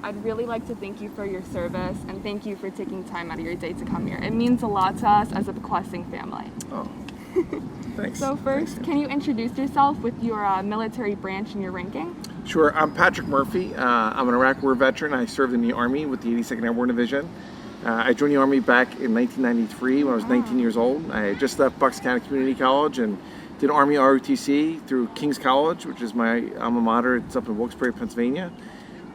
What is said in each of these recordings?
I'd really like to thank you for your service and thank you for taking time out of your day to come here. It means a lot to us as a Poquessing family. Oh, thanks. So first, can you introduce yourself with your military branch and your ranking? Sure. I'm Patrick Murphy. I'm an Iraq War veteran. I served in the Army with the 82nd Airborne Division. I joined the Army back in 1993 when I was 19 years old. I had just left Bucks County Community College and did Army ROTC through King's College, which is my alma mater. It's up in Wilkes-Barre, Pennsylvania,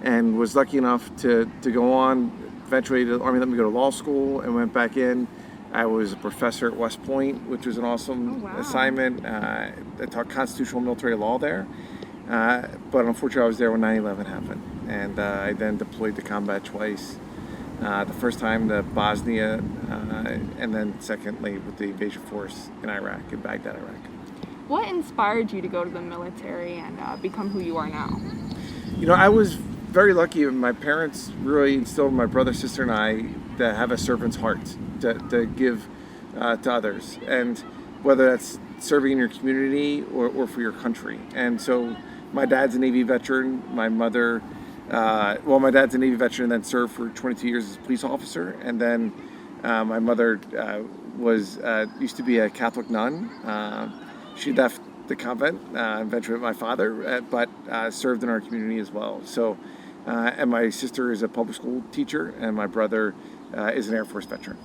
and was lucky enough to go on. Eventually, the Army let me go to law school and went back in. I was a professor at West Point, which was an awesome assignment. I taught constitutional military law there. But unfortunately, I was there when 9/11 happened, and I then deployed to combat twice. The first time to Bosnia, and then secondly with the invasion force in Iraq, in Baghdad, Iraq. What inspired you to go to the military and become who you are now? You know, I was very lucky. My parents really instilled in my brother, sister, and I to have a servant's heart, to give to others, and whether that's serving in your community or for your country. And so my dad's a Navy veteran. My mother, my dad's a Navy veteran and then served for 22 years as a police officer. And then my mother used to be a Catholic nun. She left the convent, eventually with my father, but served in our community as well. So, and my sister is a public school teacher, and my brother is an Air Force veteran.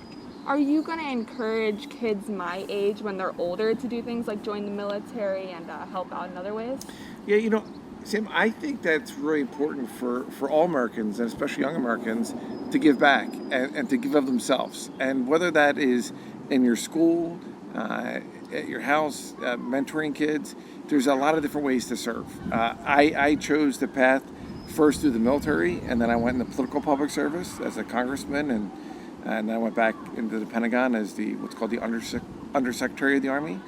Are you going to encourage kids my age when they're older to do things like join the military and help out in other ways? Yeah, you know, Sam, I think that's really important for all Americans, and especially young Americans, to give back and to give of themselves. And whether that is in your school, at your house, mentoring kids, there's a lot of different ways to serve. I chose the path first through the military, and then I went into political public service as a congressman, and I went back into the Pentagon as what's called the Undersecretary of the Army.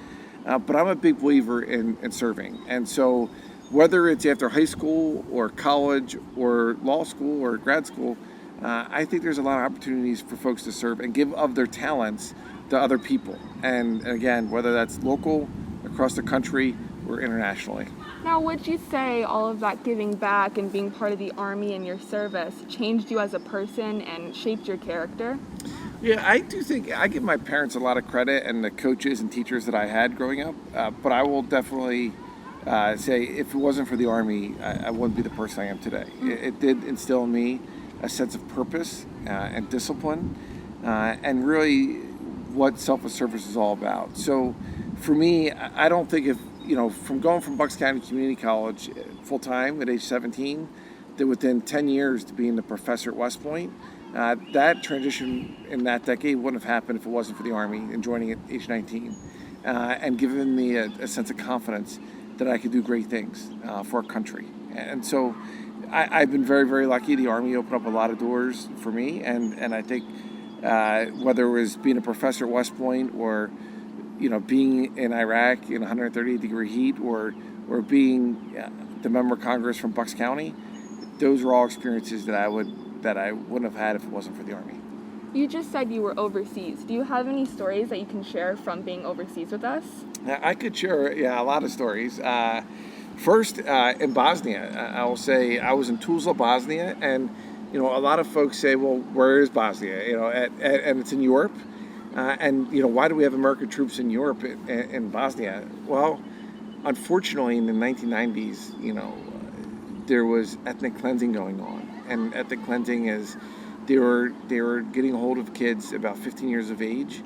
But I'm a big believer in serving. And so whether it's after high school or college or law school or grad school, I think there's a lot of opportunities for folks to serve and give of their talents to other people. And again, whether that's local, across the country, or internationally. Now, would you say all of that giving back and being part of the Army and your service changed you as a person and shaped your character? Yeah, I do think I give my parents a lot of credit and the coaches and teachers that I had growing up. But I will definitely say if it wasn't for the Army, I wouldn't be the person I am today. It did instill in me a sense of purpose and discipline, and really what selfless service is all about. So for me, I don't think from going from Bucks County Community College full-time at age 17 to within 10 years to being the professor at West Point, that transition in that decade wouldn't have happened if it wasn't for the Army and joining at age 19, and giving me a sense of confidence that I could do great things for our country. And so I've been very, very lucky. The Army opened up a lot of doors for me, and I think whether it was being a professor at West Point or being in Iraq in 138-degree heat or being the member of Congress from Bucks County, those were all experiences that I wouldn't have had if it wasn't for the Army. You just said you were overseas. Do you have any stories that you can share from being overseas with us? I could share, a lot of stories. First, in Bosnia, I will say I was in Tuzla, Bosnia, and a lot of folks say, well, where is Bosnia? And it's in Europe. And why do we have American troops in Europe in Bosnia? Well, unfortunately, in the 1990s, there was ethnic cleansing going on, and ethnic cleansing is they were getting a hold of kids about 15 years of age,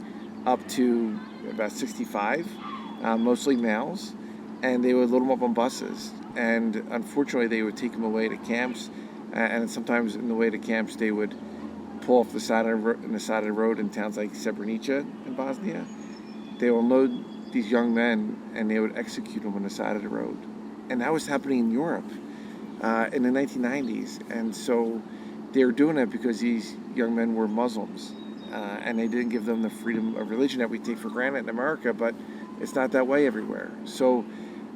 up to about 65, mostly males, and they would load them up on buses, and unfortunately, they would take them away to camps, and sometimes in the way to camps, they would pull off the side of the road in towns like Srebrenica in Bosnia. They would unload these young men and they would execute them on the side of the road. And that was happening in Europe in the 1990s. And so they were doing it because these young men were Muslims, and they didn't give them the freedom of religion that we take for granted in America, but it's not that way everywhere. So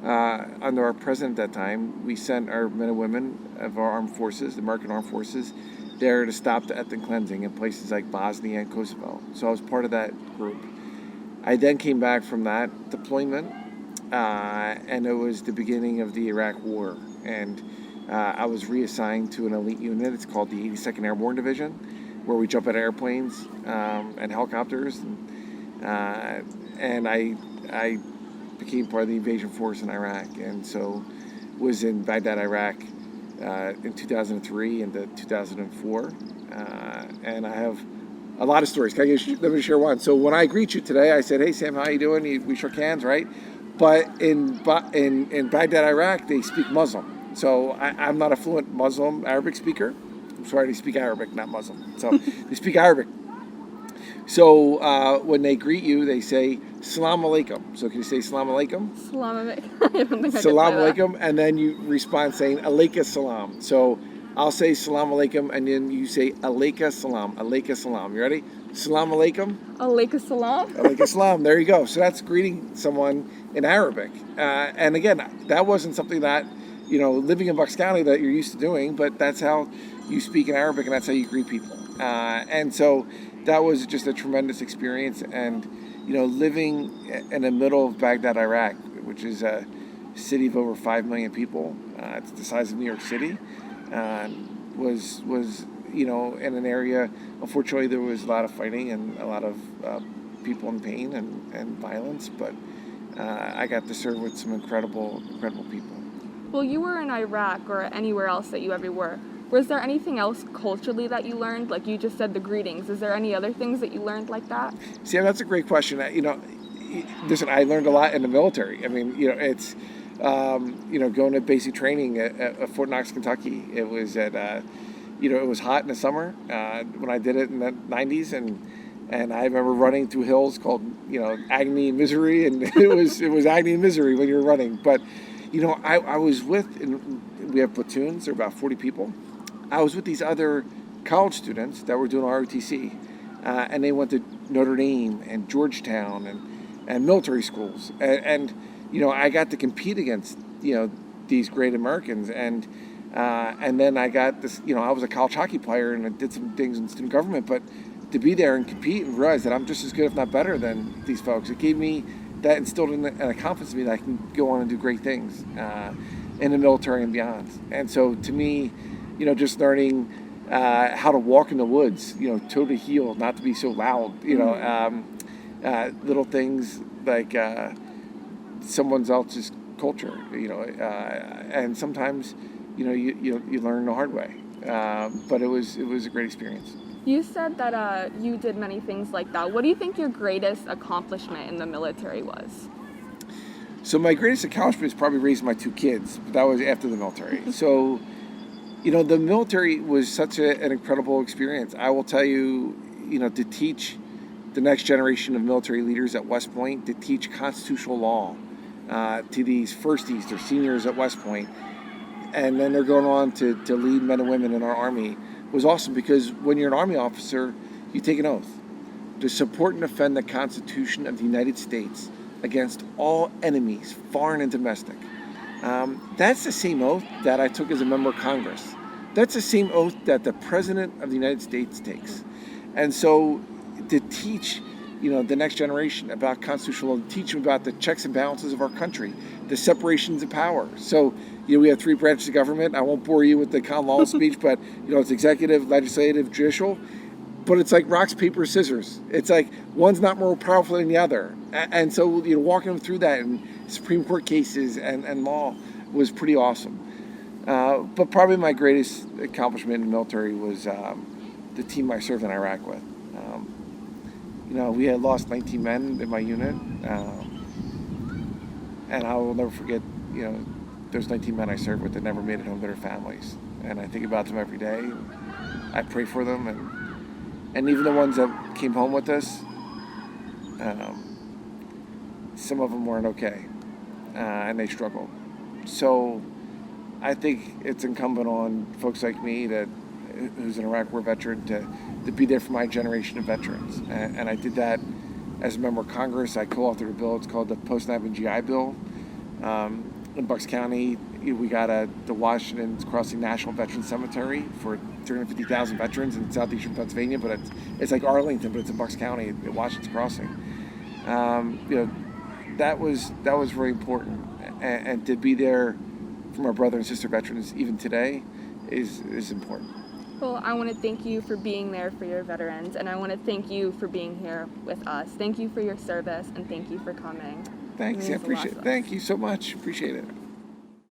under our president at that time, we sent our men and women of our armed forces, the American Armed Forces, there to stop the ethnic cleansing in places like Bosnia and Kosovo. So I was part of that group. I then came back from that deployment, and it was the beginning of the Iraq War. And I was reassigned to an elite unit. It's called the 82nd Airborne Division, where we jump out of airplanes and helicopters. And I became part of the invasion force in Iraq, and so was in Baghdad, Iraq in 2003 into 2004. And I have a lot of stories. Let me share one. So when I greet you today, I said, "Hey Sam, how you doing?" We shook hands, right? But in Baghdad, Iraq, they speak Muslim. So I'm not a fluent Muslim Arabic speaker. I'm sorry, they speak Arabic, not Muslim. So they speak Arabic. So when they greet you, they say Salam Alaikum. So can you say Salam Alaikum? Salam alaikum. I don't think I Salam could say Alaikum, and then you respond saying Alayka Salam. So I'll say Salam Alaikum, and then you say Alayka Salam. Alayka Salam. You ready? Salam Alaikum. Alayka salam. Alayka Salam. There you go. So that's greeting someone in Arabic. And again, that wasn't something that, living in Bucks County that you're used to doing, but that's how you speak in Arabic, and that's how you greet people. And so that was just a tremendous experience. And, living in the middle of Baghdad, Iraq, which is a city of over 5 million people, it's the size of New York City, was in an area, unfortunately, there was a lot of fighting and a lot of people in pain and violence, but I got to serve with some incredible people. Well, you were in Iraq or anywhere else that you ever were. Was there anything else culturally that you learned? Like you just said, the greetings. Is there any other things that you learned like that? Sam, that's a great question. Listen, I learned a lot in the military. I mean, it's, going to basic training at Fort Knox, Kentucky. It was at, it was hot in the summer when I did it in the 90s, and I remember running through hills called, agony and misery, and it was agony and misery when you're running. But, I was we have platoons, there are about 40 people. I was with these other college students that were doing ROTC, and they went to Notre Dame and Georgetown and military schools. And I got to compete against, these great Americans. And then I got this, I was a college hockey player and I did some things in student government, but to be there and compete and realize that I'm just as good, if not better, than these folks, it gave me that instilled in a confidence in me that I can go on and do great things in the military and beyond. And so to me, just learning how to walk in the woods, toe to heel, not to be so loud, little things like someone else's culture, and sometimes, you learn the hard way. But it was a great experience. You said that you did many things like that. What do you think your greatest accomplishment in the military was? So my greatest accomplishment is probably raising my 2 kids, but that was after the military. So, the military was such an incredible experience. I will tell you, to teach the next generation of military leaders at West Point, to teach constitutional law to these firsties, they're seniors at West Point, and then they're going on to lead men and women in our Army, was awesome, because when you're an Army officer, you take an oath to support and defend the Constitution of the United States against all enemies, foreign and domestic. That's the same oath that I took as a member of Congress. That's the same oath that the President of the United States takes. And so to teach, the next generation about constitutional law, teach them about the checks and balances of our country, the separations of power. So, we have 3 branches of government. I won't bore you with the common law speech, but, it's executive, legislative, judicial. But it's like rocks, paper, scissors. It's like one's not more powerful than the other. And so, walking them through that and Supreme Court cases and law was pretty awesome. But probably my greatest accomplishment in the military was the team I served in Iraq with. We had lost 19 men in my unit. And I will never forget, those 19 men I served with that never made it home to their families. And I think about them every day. I pray for them. And even the ones that came home with us, some of them weren't okay. And they struggled. So I think it's incumbent on folks like me who's an Iraq War veteran to be there for my generation of veterans. And I did that as a member of Congress. I co-authored a bill. It's called the Post-9/11 GI Bill. In Bucks County, we got the Washington Crossing National Veterans Cemetery for 350,000 veterans in southeastern Pennsylvania, but it's like Arlington, but it's in Bucks County at Washington Crossing. That was very important, and to be there from our brother and sister veterans even today is important. Well, I want to thank you for being there for your veterans, and I want to thank you for being here with us. Thank you for your service, and thank you for coming. Thanks. It I means a lot appreciate to it. us. Thank you so much. Appreciate it.